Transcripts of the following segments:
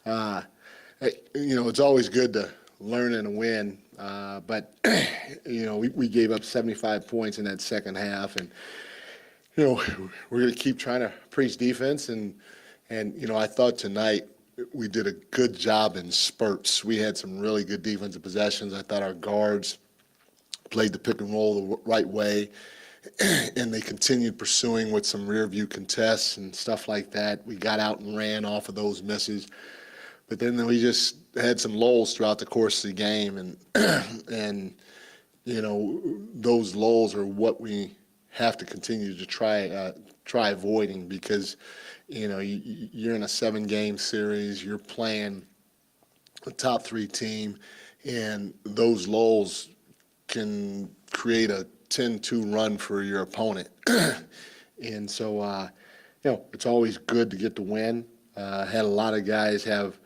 It's always good to learn and win, but we gave up 75 points in that second half, and we're going to keep trying to preach defense, and I thought tonight we did a good job in spurts. We had some really good defensive possessions. I thought our guards played the pick and roll the right way, and they continued pursuing with some rear view contests and stuff like that. We got out and ran off of those misses. But then we just had some lulls throughout the course of the game, and those lulls are what we have to continue to try avoiding, because you're in a 7-game series, you're playing a top 3 team, and those lulls can create a 10-2 run for your opponent. And so it's always good to get the win. Had a lot of guys have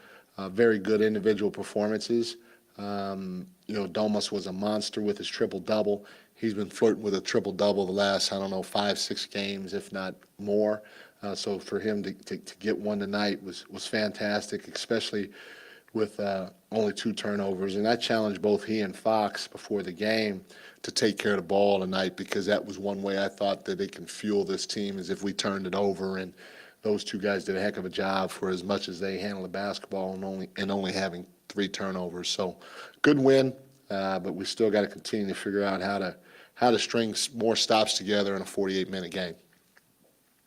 very good individual performances. Domas was a monster with his triple-double. He's been flirting with a triple-double the last, 5-6 games, if not more. So for him to get one tonight was fantastic, especially with only 2 turnovers. And I challenged both he and Fox before the game to take care of the ball tonight, because that was one way I thought that they can fuel this team, is if we turned it over. And those 2 guys did a heck of a job for as much as they handled the basketball and only having 3 turnovers. So good win, but we still got to continue to figure out how to string more stops together in a 48-minute game.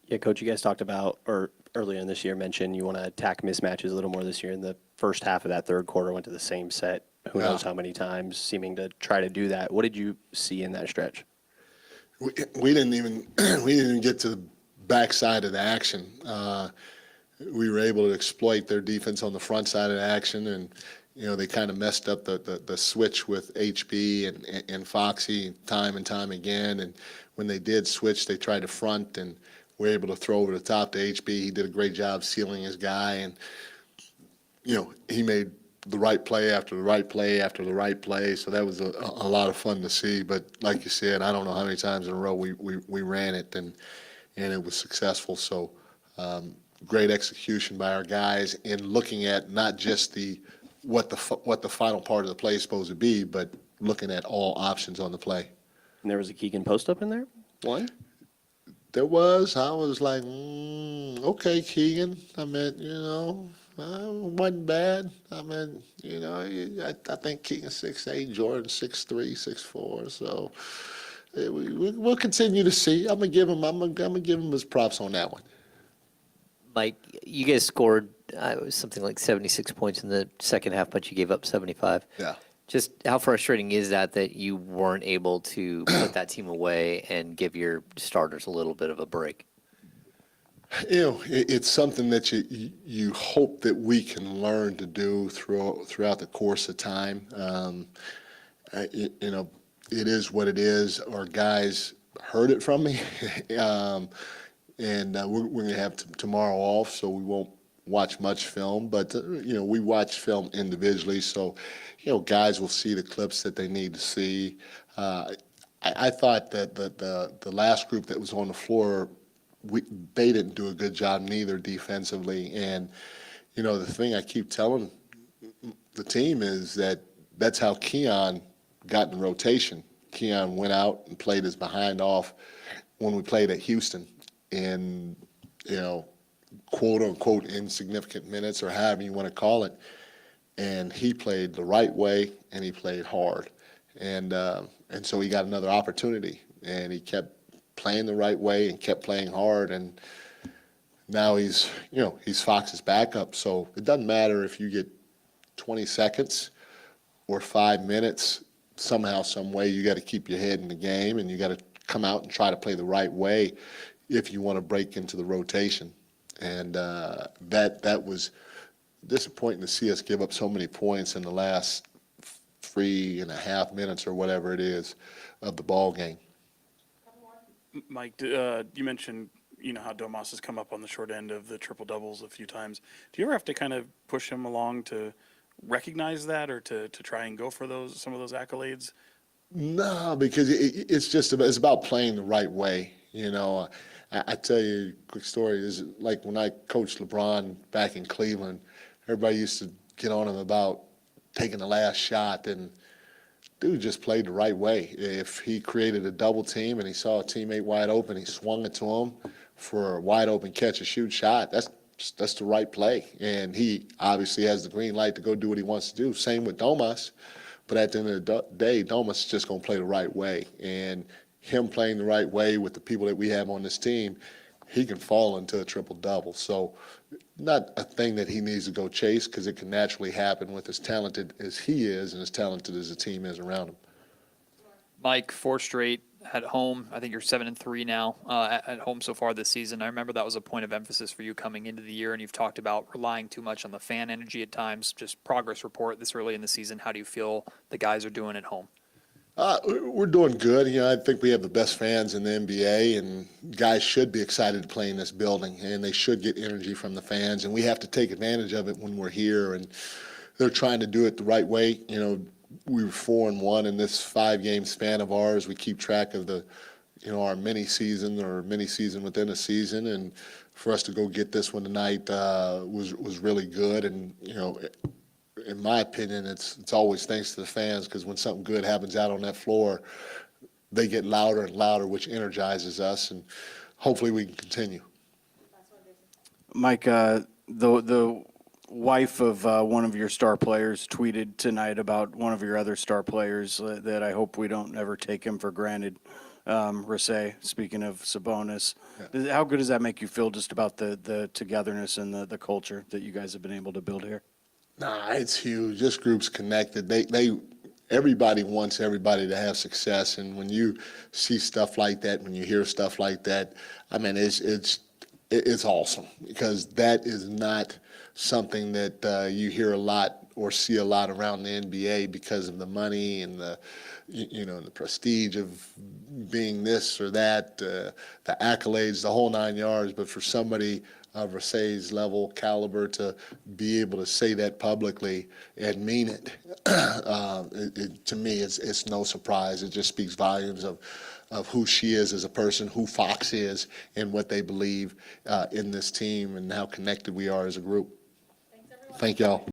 Yeah, Coach, you guys talked about, or earlier in this year mentioned, you want to attack mismatches a little more this year. In the first half of that third quarter, went to the same set, who knows how many times, seeming to try to do that. What did you see in that stretch? We didn't even get to the backside of the action. We were able to exploit their defense on the front side of the action, and they kind of messed up the switch with HB and Foxy time and time again. And when they did switch, they tried to front, and were able to throw over the top to HB. He did a great job sealing his guy, and he made the right play after the right play after the right play. So that was a lot of fun to see. But like you said, I don't know how many times in a row we ran it, and it was successful. So great execution by our guys in looking at not just what the final part of the play is supposed to be, but looking at all options on the play. And there was a Keegan post up in there? One? There was. I was like, okay, Keegan. I mean, wasn't bad. I mean, I think Keegan's 6'8", Jordan 6'3", 6'4". So we'll continue to see. I'm gonna give him his props on that one. Mike, you guys scored something like 76 points in the second half, but you gave up 75. Yeah. Just how frustrating is that you weren't able to put that team away and give your starters a little bit of a break? It's something that you hope that we can learn to do throughout the course of time. It is what it is. Our guys heard it from me, and we're going to have tomorrow off, so we won't watch much film. But we watch film individually, so guys will see the clips that they need to see. I thought that the last group that was on the floor, they didn't do a good job neither defensively. And the thing I keep telling the team is that's how Keon got in rotation. Keon went out and played his behind off when we played at Houston in quote unquote insignificant minutes, or however you want to call it. And he played the right way, and he played hard, and so he got another opportunity, and he kept playing the right way and kept playing hard, and now he's Fox's backup. So it doesn't matter if you get 20 seconds or 5 minutes. Somehow, some way, you got to keep your head in the game, and you got to come out and try to play the right way if you want to break into the rotation. And that was disappointing to see us give up so many points in the last 3.5 minutes or whatever it is of the ball game. Mike, you mentioned how Domas has come up on the short end of the triple doubles a few times. Do you ever have to kind of push him along to recognize that, or to try and go for some of those accolades? No, because it's about playing the right way. I tell you a quick story. Is like when I coached LeBron back in Cleveland, everybody used to get on him about taking the last shot, and dude just played the right way. If he created a double team and he saw a teammate wide open, he swung it to him for a wide open catch and shoot shot. That's the right play. And he obviously has the green light to go do what he wants to do. Same with Domas. But at the end of the day, Domas is just going to play the right way. And him playing the right way with the people that we have on this team, he can fall into a triple-double. So not a thing that he needs to go chase, because it can naturally happen with as talented as he is and as talented as the team is around him. Mike, 4 straight at home. I think you're 7-3 now at home so far this season. I remember that was a point of emphasis for you coming into the year, and you've talked about relying too much on the fan energy at times. Just progress report this early in the season. How do you feel the guys are doing at home? We're doing good. I think we have the best fans in the NBA, and guys should be excited to play in this building, and they should get energy from the fans, and we have to take advantage of it when we're here, and they're trying to do it the right way. We were 4-1 in this 5-game span of ours. We keep track of our mini season or mini season within a season, and for us to go get this one tonight was really good. And in my opinion, it's always thanks to the fans, because when something good happens out on that floor, they get louder and louder, which energizes us, and hopefully we can continue. Mike, the wife of one of your star players tweeted tonight about one of your other star players that I hope we don't ever take him for granted. Rasay, speaking of Sabonis, how good does that make you feel just about the togetherness and the culture that you guys have been able to build here? Nah, it's huge. This group's connected. Everybody wants everybody to have success, and when you see stuff like that, when you hear stuff like that, I mean, it's awesome, because that is not something that you hear a lot or see a lot around the NBA because of the money and the prestige of being this or that, the accolades, the whole 9 yards. But for somebody of Rasay's level, caliber, to be able to say that publicly and mean it, to me, it's no surprise. It just speaks volumes of who she is as a person, who Fox is, and what they believe in this team, and how connected we are as a group. Thank y'all.